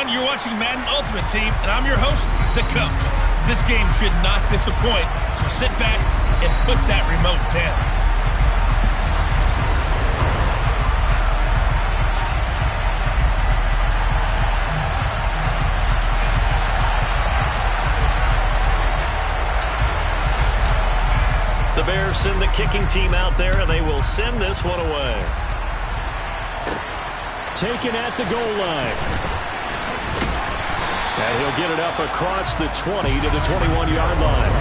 everyone. You're watching Madden Ultimate Team, and I'm your host, the coach. This game should not disappoint, so sit back and put that remote down. The Bears send the kicking team out there, and they will send this one away. Taken at the goal line. And he'll get it up across the 20 to the 21-yard line.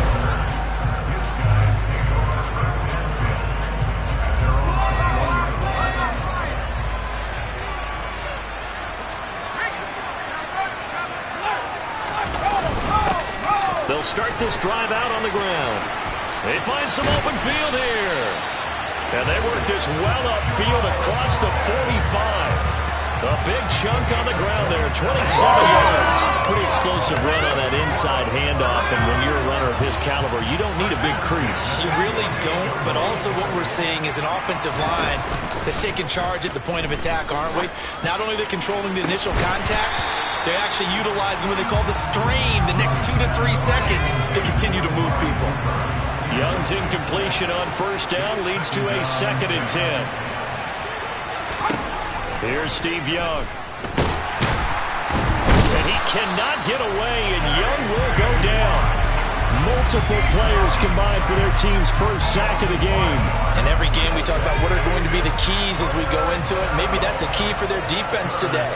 They'll start this drive out on the ground. They find some open field here. And they work this well upfield across the 45. A big chunk on the ground there, 27 yards. Pretty explosive run on that inside handoff, and when you're a runner of his caliber, you don't need a big crease. You really don't, but also what we're seeing is an offensive line that's taking charge at the point of attack, aren't we? Not only are they controlling the initial contact, they're actually utilizing what they call the strain, the next 2 to 3 seconds, to continue to move people. Young's incompletion on first down leads to a 2nd and 10. Here's Steve Young. And he cannot get away, and Young will go down. Multiple players combined for their team's first sack of the game. And every game we talk about what are going to be the keys as we go into it. Maybe that's a key for their defense today.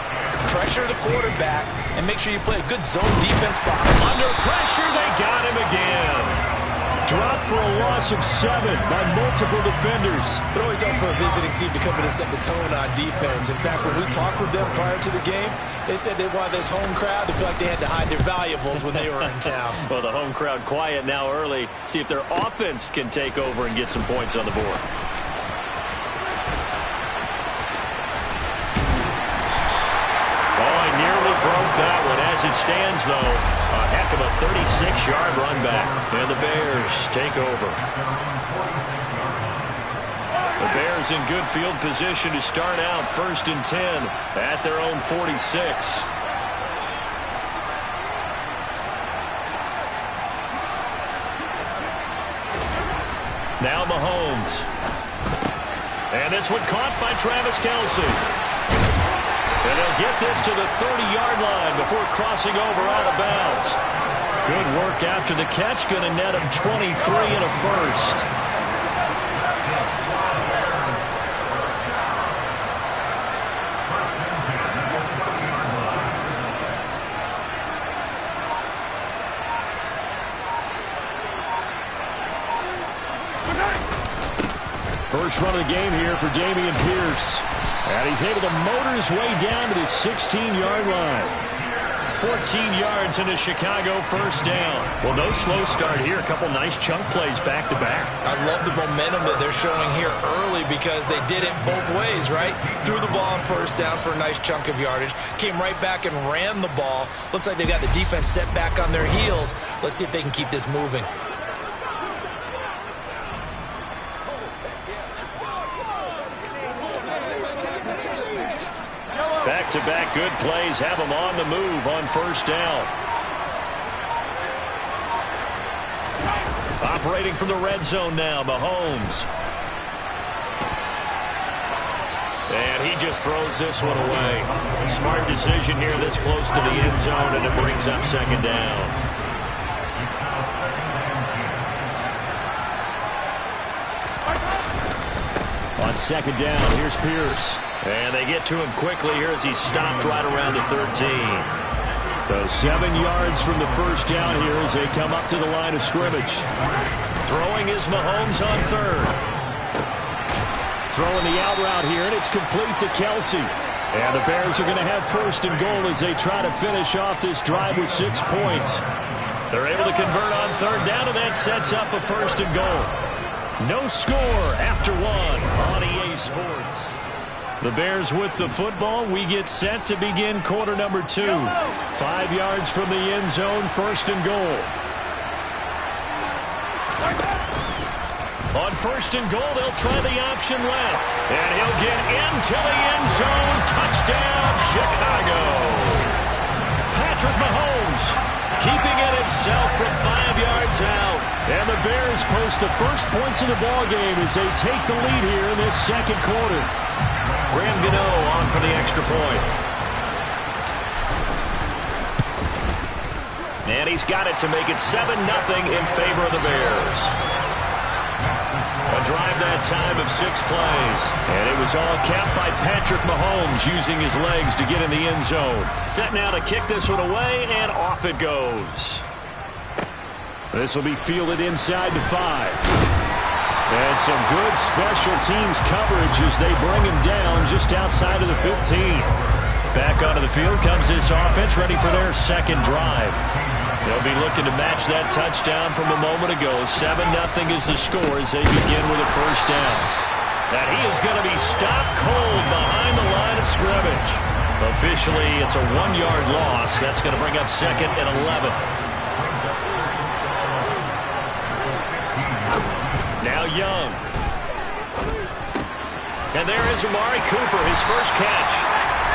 Pressure the quarterback and make sure you play a good zone defense box. Under pressure, they got him again. Dropped for a loss of 7 by multiple defenders. It always helps for a visiting team to come in and set the tone on defense. In fact, when we talked with them prior to the game, they said they wanted this home crowd to feel like they had to hide their valuables when they were in town. Well, the home crowd quiet now early. See if their offense can take over and get some points on the board. Broke that one. As it stands, though, a heck of a 36-yard run back. And the Bears take over. The Bears in good field position to start out 1st and 10 at their own 46. Now Mahomes. And this one caught by Travis Kelce. And he'll get this to the 30-yard line before crossing over out of bounds. Good work after the catch. Going to net him 23 and a first. First run of the game here for Dameon Pierce. And he's able to motor his way down to the 16-yard line. 14 yards into Chicago, first down. Well, no slow start here. A couple nice chunk plays back-to-back. I love the momentum that they're showing here early because they did it both ways, right? Threw the ball on first down for a nice chunk of yardage. Came right back and ran the ball. Looks like they've got the defense set back on their heels. Let's see if they can keep this moving. Back-to-back good plays have them on the move on first down. Operating from the red zone now, Mahomes. And he just throws this one away. Smart decision here this close to the end zone, and it brings up 2nd down. On 2nd down, here's Pierce. And they get to him quickly here as he's stopped right around the 13. So 7 yards from the first down here as they come up to the line of scrimmage. Throwing is Mahomes on 3rd. Throwing the out route here, and it's complete to Kelce. And the Bears are going to have 1st and goal as they try to finish off this drive with 6 points. They're able to convert on 3rd down, and that sets up a 1st and goal. No score after 1 on EA Sports. The Bears with the football. We get set to begin quarter number 2. 5 yards from the end zone, 1st and goal. On 1st and goal, they'll try the option left. And he'll get into the end zone. Touchdown, Chicago. Patrick Mahomes, keeping it himself from 5 yards out. And the Bears post the first points of the ballgame as they take the lead here in this second quarter. Graham Gano on for the extra point. And he's got it to make it 7-0 in favor of the Bears. A drive that time of 6 plays. And it was all capped by Patrick Mahomes using his legs to get in the end zone. Set now to kick this one away, and off it goes. This will be fielded inside the 5. And some good special teams coverage as they bring him down just outside of the 15. Back onto the field comes this offense, ready for their second drive. They'll be looking to match that touchdown from a moment ago. 7-0 is the score as they begin with a first down. And he is going to be stopped cold behind the line of scrimmage. Officially, it's a 1-yard loss. That's going to bring up 2nd and 11. Now Young. And there is Amari Cooper, his first catch.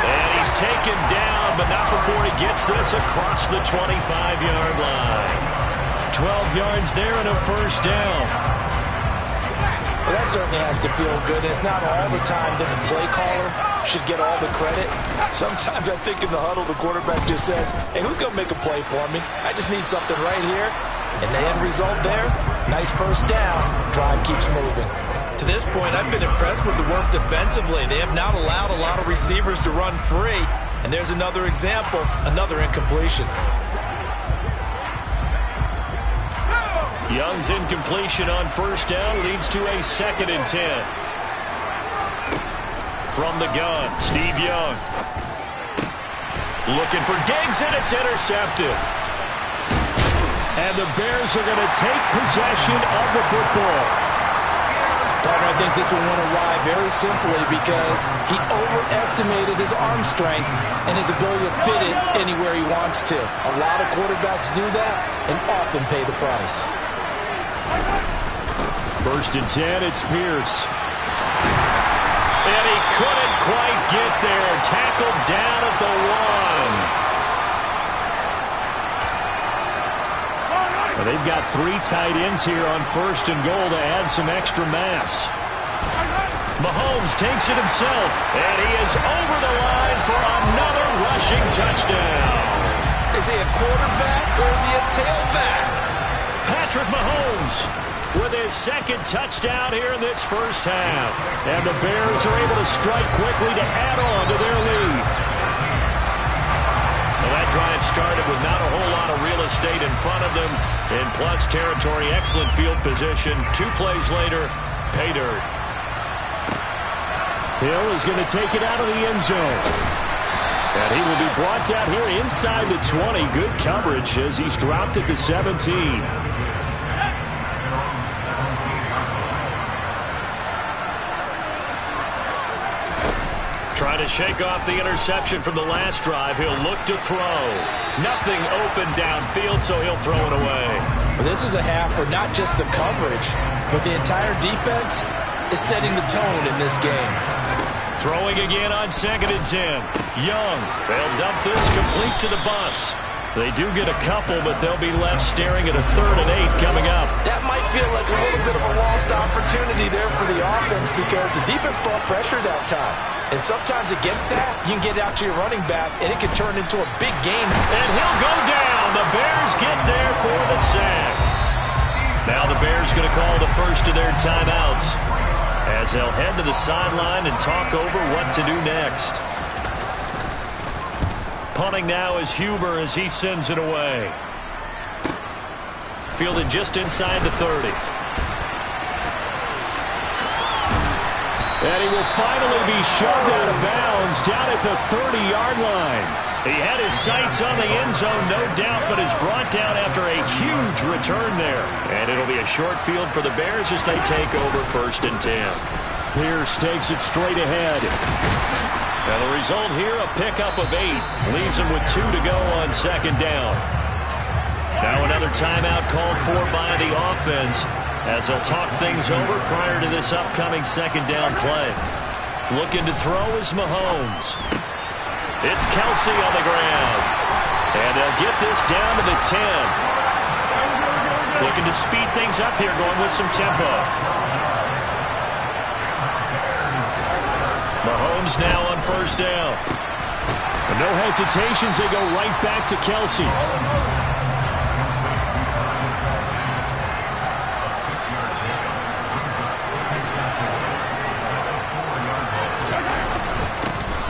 And he's taken down, but not before he gets this across the 25-yard line. 12 yards there and a first down. Well, that certainly has to feel good. It's not all the time that the play caller should get all the credit. Sometimes I think in the huddle, the quarterback just says, hey, who's going to make a play for me? I just need something right here. And the end result there, nice first down. Drive keeps moving. To this point, I've been impressed with the work defensively. They have not allowed a lot of receivers to run free. And there's another example, another incompletion. Young's incompletion on first down leads to a 2nd and 10. From the gun, Steve Young. Looking for Diggs, and it's intercepted. And the Bears are going to take possession of the football. I think this will win a ride very simply because he overestimated his arm strength and his ability to fit it anywhere he wants to. A lot of quarterbacks do that and often pay the price. 1st and 10, it's Pierce. And he couldn't quite get there. Tackled down at the 1. Well, they've got 3 tight ends here on 1st and goal to add some extra mass. Mahomes takes it himself, and he is over the line for another rushing touchdown. Is he a quarterback or is he a tailback? Patrick Mahomes with his 2nd touchdown here in this first half. And the Bears are able to strike quickly to add on to their lead. Well, that drive started with not a whole lot of real estate in front of them. In plus territory, excellent field position. 2 plays later, pay dirt. Hill is going to take it out of the end zone. And he will be brought down here inside the 20. Good coverage as he's dropped at the 17. Trying to shake off the interception from the last drive. He'll look to throw. Nothing open downfield, so he'll throw it away. Well, this is a half where not just the coverage, but the entire defense is setting the tone in this game. Throwing again on 2nd and 10. Young. They'll dump this complete to the bus. They do get a couple, but they'll be left staring at a 3rd and 8 coming up. That might feel like a little bit of a lost opportunity there for the offense because the defense brought pressure that time. And sometimes against that, you can get out to your running back, and it can turn into a big game. And he'll go down. The Bears get there for the sack. Now the Bears going to call the first of their timeouts as they'll head to the sideline and talk over what to do next. Punting now is Huber as he sends it away. Fielded just inside the 30. And he will finally be shoved out of bounds down at the 30-yard line. He had his sights on the end zone, no doubt, but is brought down after a huge return there. And it'll be a short field for the Bears as they take over 1st and 10. Pierce takes it straight ahead. And the result here, a pickup of 8. Leaves him with 2 to go on 2nd down. Now another timeout called for by the offense as they'll talk things over prior to this upcoming 2nd down play. Looking to throw is Mahomes. It's Kelsey on the ground. And they'll get this down to the 10. Looking to speed things up here, going with some tempo. Mahomes now on first down. No hesitations, they go right back to Kelsey.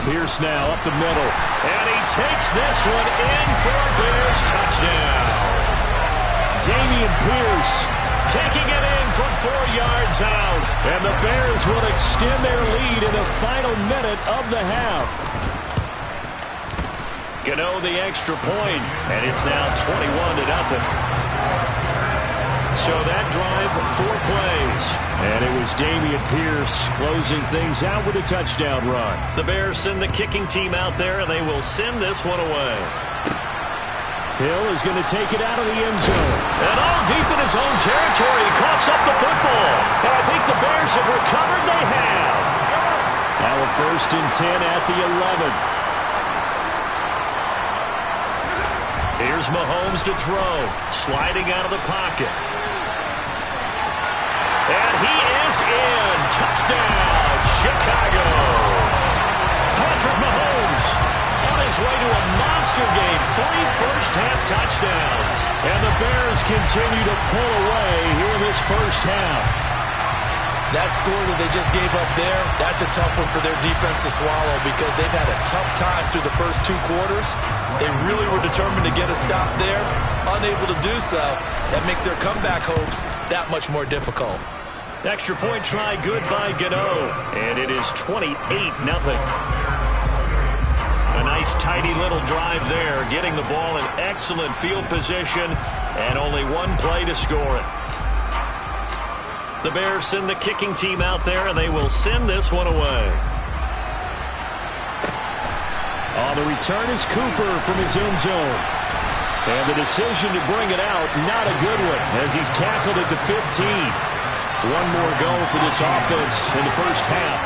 Pierce now up the middle. And he takes this one in for a Bears touchdown. Damian Pierce taking it in from 4 yards out. And the Bears will extend their lead in the final minute of the half. Gano the extra point, and it's now 21-0. So that drive, 4 plays. And it was Damian Pierce closing things out with a touchdown run. The Bears send the kicking team out there, and they will send this one away. Hill is going to take it out of the end zone. And all deep in his own territory, he coughs up the football. And I think the Bears have recovered. They have. Now a 1st and 10 at the 11. Here's Mahomes to throw. Sliding out of the pocket. And he is in. Touchdown, Chicago. Patrick Mahomes on his way to a monster game. 3 first-half touchdowns. And the Bears continue to pull away here in this first half. That score that they just gave up there, that's a tough one for their defense to swallow because they've had a tough time through the first 2 quarters. They really were determined to get a stop there. Unable to do so. That makes their comeback hopes that much more difficult. Extra point try good by Gano. And it is 28-0. A nice tidy little drive there, getting the ball in excellent field position, and only 1 play to score it. The Bears send the kicking team out there, and they will send this one away. The return is Cooper from his own zone. And the decision to bring it out, not a good one, as he's tackled at the 15. 1 more go for this offense in the first half.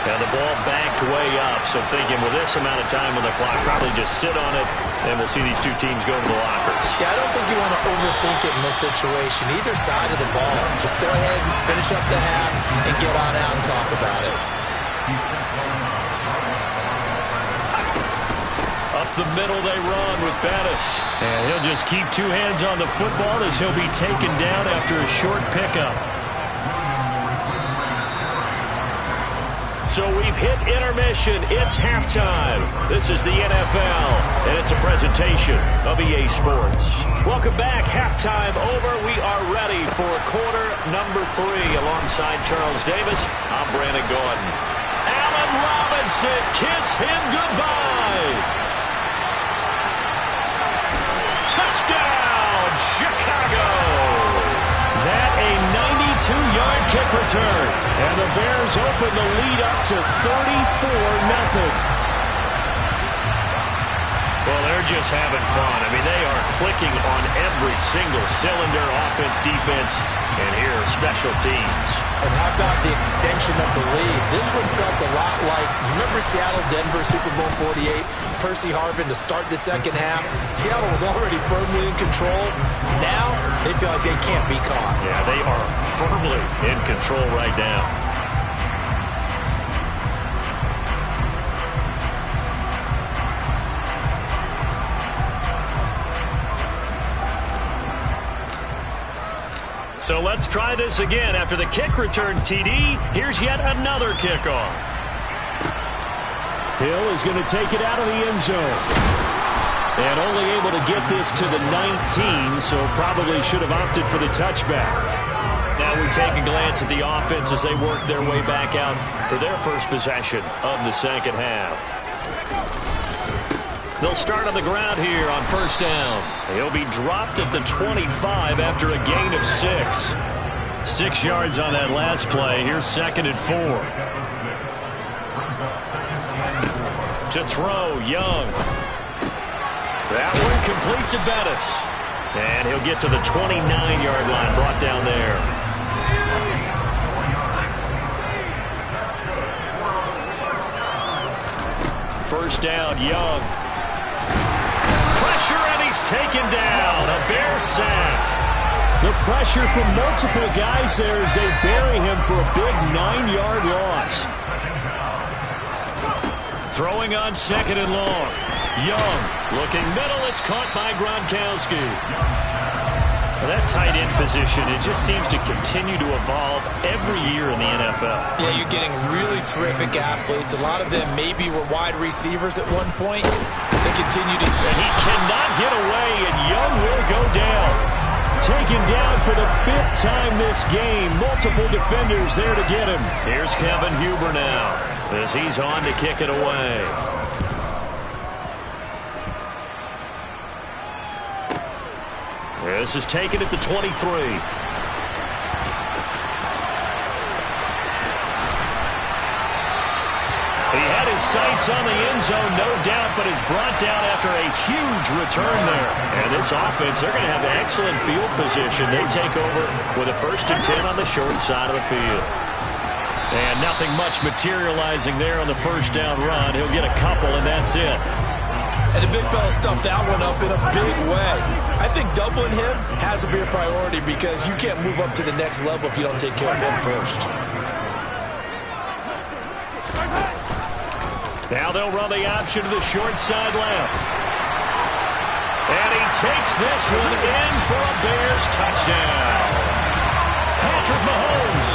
Now the ball backed way up, so thinking with this amount of time on the clock, probably just sit on it, and we'll see these 2 teams go to the lockers. Yeah, I don't think you want to overthink it in this situation. Either side of the ball, just go ahead and finish up the half and get on out and talk about it. Up the middle they run with Bettis. And he'll just keep 2 hands on the football as he'll be taken down after a short pickup. So we've hit intermission. It's halftime. This is the NFL, and it's a presentation of EA Sports. Welcome back. Halftime over. We are ready for quarter number 3. Alongside Charles Davis, I'm Brandon Gordon. Allen Robinson, kiss him goodbye. Touchdown, Chicago. That a 92-yard kick return. And the Bears open the lead up to 34-0. Well, they're just having fun. I mean, they are clicking on every single cylinder, offense, defense, and here, special teams. And how about the extension of the lead? This one felt a lot like, remember Seattle-Denver Super Bowl 48? Percy Harvin to start the second half. Seattle was already firmly in control. Now, they feel like they can't be caught. Yeah, they are firmly in control right now. So let's try this again. After the kick return TD, here's yet another kickoff. Hill is going to take it out of the end zone. And only able to get this to the 19, so probably should have opted for the touchback. Now we take a glance at the offense as they work their way back out for their first possession of the second half. They'll start on the ground here on first down. He'll be dropped at the 25 after a gain of 6. 6 yards on that last play. Here's 2nd and 4. To throw, Young. That one complete to Bettis. And he'll get to the 29-yard line, brought down there. First down, Young. taken down. A Bear sack. The pressure from multiple guys there as they bury him for a big 9-yard loss. Throwing on 2nd and long. Young looking middle. It's caught by Gronkowski. Well, that tight end position, it just seems to continue to evolve every year in the NFL. Yeah, you're getting really terrific athletes. A lot of them maybe were wide receivers at one point. They continue to... And he cannot get away, and Young will go down. Taken down for the 5th time this game. Multiple defenders there to get him. Here's Kevin Huber now as he's on to kick it away. This is taken at the 23. He had his sights on the end zone, no doubt, but is brought down after a huge return there. And this offense, they're going to have excellent field position. They take over with a 1st and 10 on the short side of the field. And nothing much materializing there on the 1st down run. He'll get a couple, and that's it. And the big fella stuffed that one up in a big way. I think doubling him has to be a priority because you can't move up to the next level if you don't take care of him first. Now they'll run the option to the short side left. And he takes this one in for a Bears touchdown. Patrick Mahomes,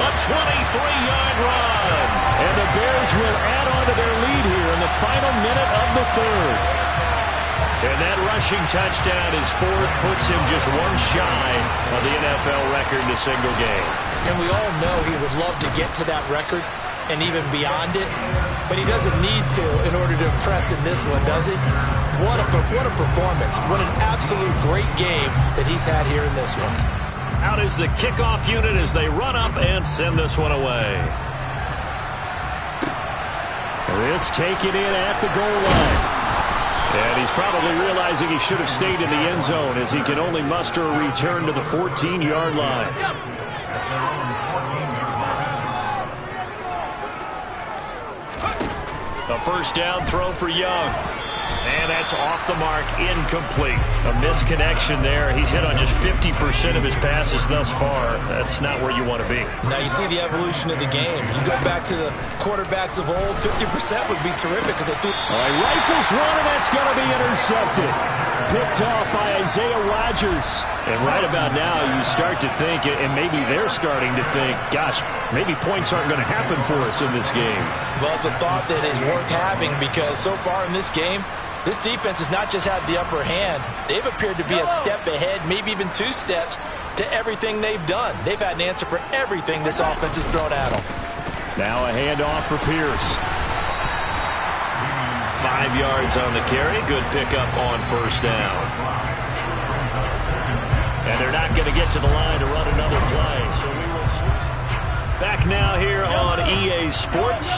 a 23-yard run. And the Bears will add on to their lead here in the final minute of the 3rd. And that rushing touchdown is 4th, puts him just one shy of the NFL record in a single game. And we all know he would love to get to that record and even beyond it, but he doesn't need to in order to impress in this one, does he? What a performance. What an absolute great game that he's had here in this one. Out is the kickoff unit as they run up and send this one away. This taken in at the goal line. And he's probably realizing he should have stayed in the end zone as he can only muster a return to the 14-yard line. A 1st down throw for Young. And that's off the mark, incomplete. A misconnection there. He's hit on just 50% of his passes thus far. That's not where you want to be. Now you see the evolution of the game. You go back to the quarterbacks of old, 50% would be terrific because they threw... All right, rifles one, and that's going to be intercepted. Picked off by Isaiah Rodgers. And right about now, you start to think, and maybe they're starting to think, gosh, maybe points aren't going to happen for us in this game. Well, it's a thought that is worth having because so far in this game, this defense has not just had the upper hand. They've appeared to be a step ahead, maybe even 2 steps, to everything they've done. They've had an answer for everything this offense has thrown at them. Now a handoff for Pierce. 5 yards on the carry. Good pickup on 1st down. And they're not going to get to the line to run another play. So we will switch. Back now here on EA Sports.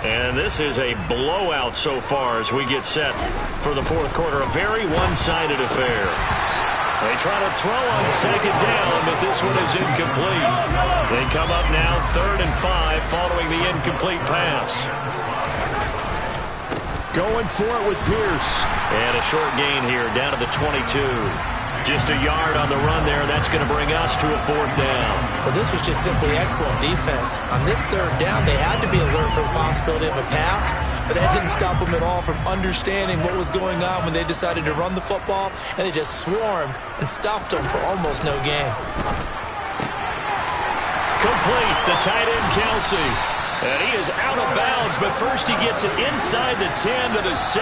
And this is a blowout so far as we get set for the 4th quarter. A very one-sided affair. They try to throw on 2nd down, but this one is incomplete. They come up now 3rd and 5 following the incomplete pass. Going for it with Pierce. And a short gain here down to the 22. Just a yard on the run there. That's going to bring us to a 4th down. Well, this was just simply excellent defense. On this 3rd down, they had to be alert for the possibility of a pass, but that didn't stop them at all from understanding what was going on when they decided to run the football, and they just swarmed and stuffed them for almost no gain. Complete. The tight end, Kelsey. And he is out of bounds, but first he gets it inside the 10 to the 7.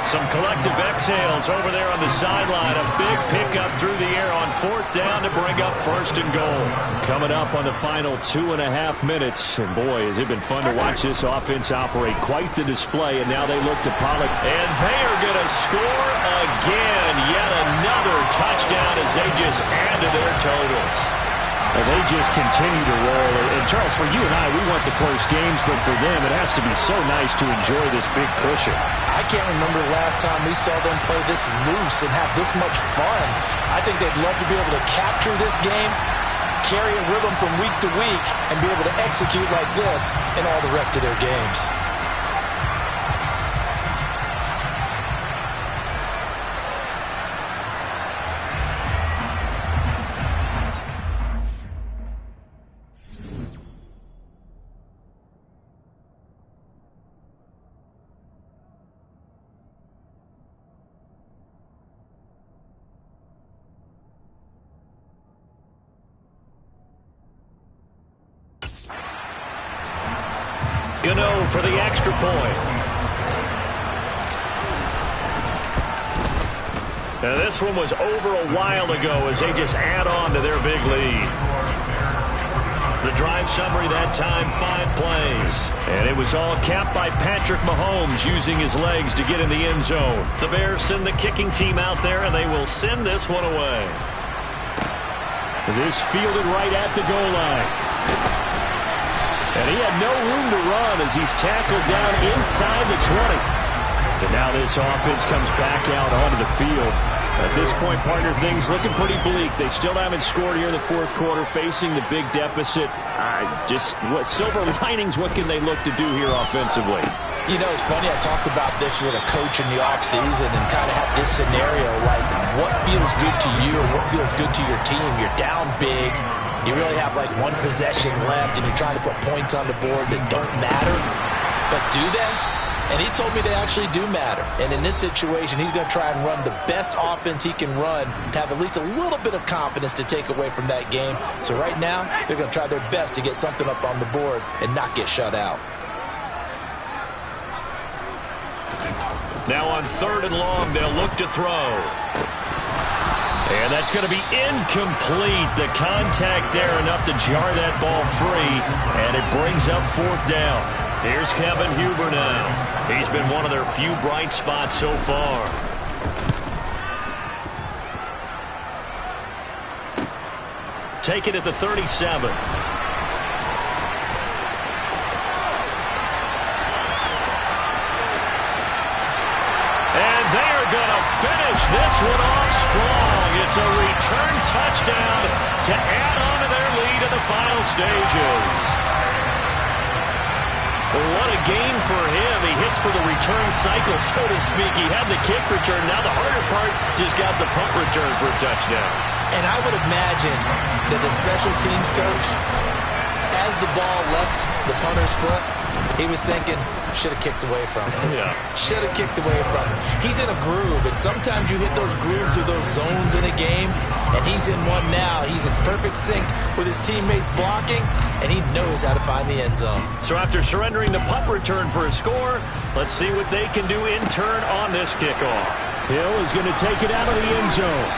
Some collective exhales over there on the sideline. A big pickup through the air on 4th down to bring up 1st and goal. Coming up on the final 2.5 minutes. And boy, has it been fun to watch this offense operate. Quite the display, and now they look to Pollock. And they are going to score again. Yet another touchdown as they just add to their totals. And they just continue to roll. And, Charles, for you and I, we want the close games, but for them, it has to be so nice to enjoy this big cushion. I can't remember the last time we saw them play this loose and have this much fun. I think they'd love to be able to capture this game, carry a rhythm from week to week, and be able to execute like this in all the rest of their games. Gano for the extra point. Now this one was over a while ago as they just add on to their big lead. The drive summary that time, 5 plays. And it was all capped by Patrick Mahomes using his legs to get in the end zone. The Bears send the kicking team out there, and they will send this one away. This fielded right at the goal line. And he had no room to run as he's tackled down inside the 20. And now this offense comes back out onto the field. At this point, partner, things looking pretty bleak. They still haven't scored here in the fourth quarter, facing the big deficit. Just what silver linings, what can they look to do here offensively? You know, it's funny, I talked about this with a coach in the offseason and kind of had this scenario, like what feels good to you or what feels good to your team. You're down big. You really have like one possession left, and you're trying to put points on the board that don't matter. But do they? And he told me they actually do matter. And in this situation, he's going to try and run the best offense he can run to have at least a little bit of confidence to take away from that game. So right now, they're going to try their best to get something up on the board and not get shut out. Now on 3rd and long, they'll look to throw. And that's going to be incomplete. The contact there enough to jar that ball free. And it brings up 4th down. Here's Kevin Huber now. He's been one of their few bright spots so far. Take it at the 37. And they're going to finish this one off strong. It's a return touchdown to add on to their lead in the final stages. What a game for him. He hits for the return cycle, so to speak. He had the kick return. Now the harder part, just got the punt return for a touchdown. And I would imagine that the special teams coach, as the ball left the punter's foot, he was thinking, should have kicked away from him. Yeah. Should have kicked away from him. He's in a groove, and sometimes you hit those grooves through those zones in a game, and he's in one now. He's in perfect sync with his teammates blocking, and he knows how to find the end zone. So after surrendering the punt return for a score, let's see what they can do in turn on this kickoff. Hill is going to take it out of the end zone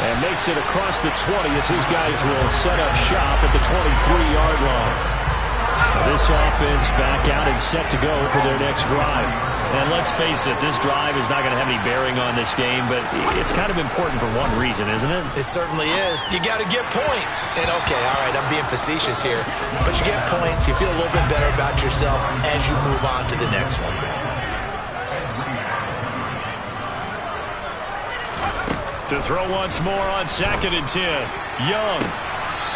and makes it across the 20 as his guys will set up shop at the 23-yard line. This offense back out and set to go for their next drive. And let's face it, this drive is not going to have any bearing on this game, but it's kind of important for one reason, isn't it? It certainly is. You got to get points. And okay, all right, I'm being facetious here, but you get points, you feel a little bit better about yourself as you move on to the next one. To throw once more on 2nd and 10. Young.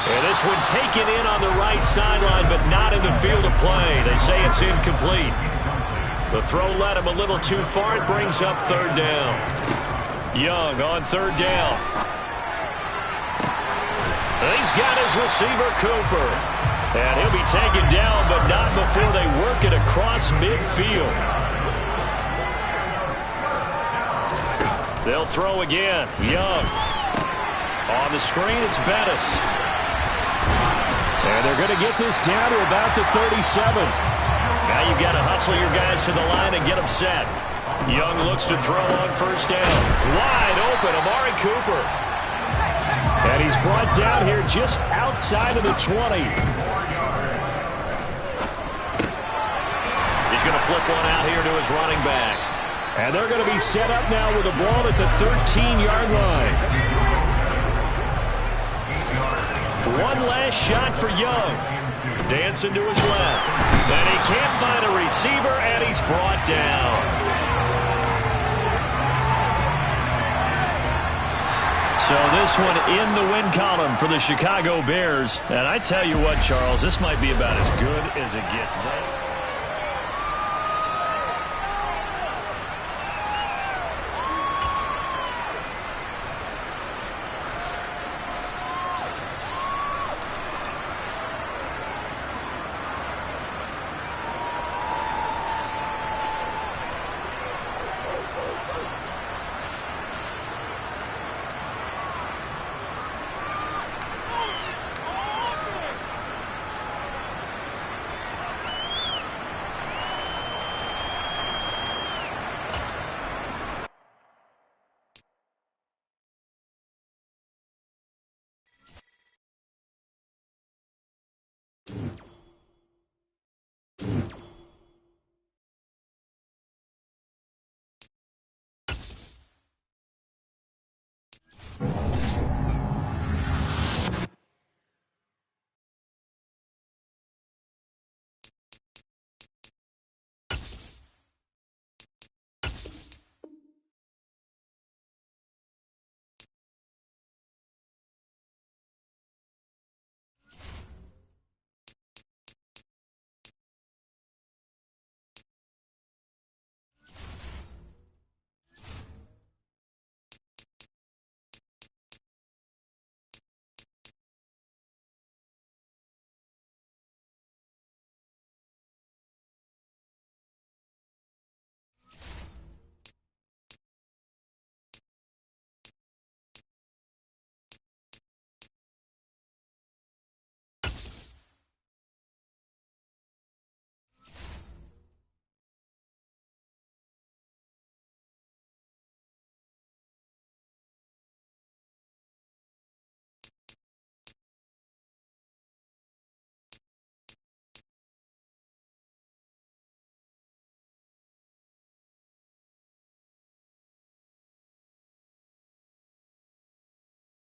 And this one taken in on the right sideline, but not in the field of play. They say it's incomplete. The throw led him a little too far. It brings up 3rd down. Young on 3rd down. He's got his receiver, Cooper. And he'll be taken down, but not before they work it across midfield. They'll throw again. Young. On the screen, it's Bettis. And they're going to get this down to about the 37. Now you've got to hustle your guys to the line and get them set. Young looks to throw on 1st down. Wide open, Amari Cooper. And he's brought down here just outside of the 20. He's going to flip one out here to his running back. And they're going to be set up now with the ball at the 13-yard line. One last shot for Young. Dancing to his left. And he can't find a receiver, and he's brought down. So this one in the win column for the Chicago Bears. And I tell you what, Charles, this might be about as good as it gets. it.